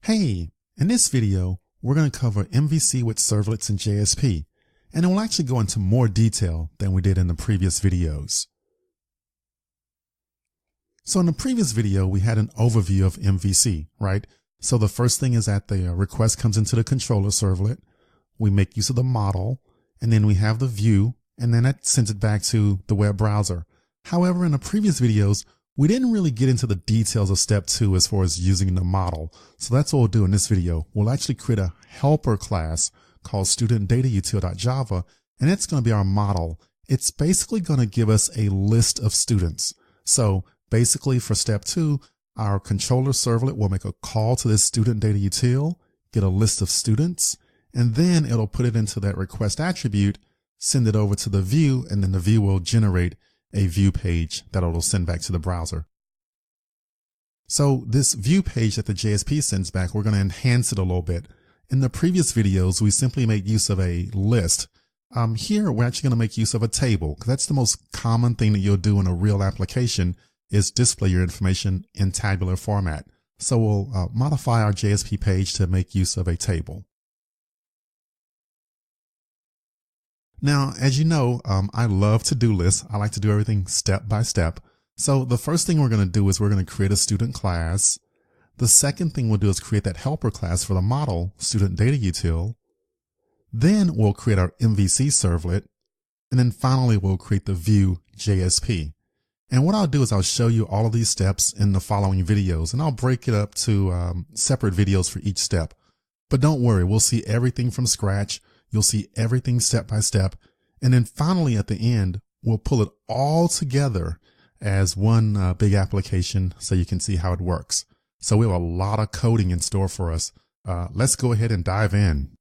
Hey, in this video, we're going to cover MVC with servlets and JSP, and it will actually go into more detail than we did in the previous videos. So in the previous video, we had an overview of MVC, right? So the first thing is that the request comes into the controller servlet. We make use of the model, and then we have the view, and then that sends it back to the web browser. However, in the previous videos, we didn't really get into the details of step 2 as far as using the model. So that's what we'll do in this video. We'll actually create a helper class called studentdatautil.java, and it's going to be our model. It's basically going to give us a list of students. So basically for step 2, our controller servlet will make a call to this studentdatautil, get a list of students, and then it'll put it into that request attribute, send it over to the view, and then the view will generate a view page that it'll send back to the browser. So this view page that the JSP sends back, we're going to enhance it a little bit. In the previous videos, we simply made use of a list. Here, we're actually going to make use of a table, because that's the most common thing that you'll do in a real application is display your information in tabular format. So we'll modify our JSP page to make use of a table. Now, as you know, I love to-do lists. I like to do everything step by step. So the first thing we're going to do is we're going to create a student class. The second thing we'll do is create that helper class for the model, studentdatautil. Then we'll create our MVC servlet. And then finally, we'll create the view JSP. And what I'll do is I'll show you all of these steps in the following videos, and I'll break it up to separate videos for each step. But don't worry, we'll see everything from scratch. You'll see everything step by step. And then finally at the end, we'll pull it all together as one big application so you can see how it works. So we have a lot of coding in store for us. Let's go ahead and dive in.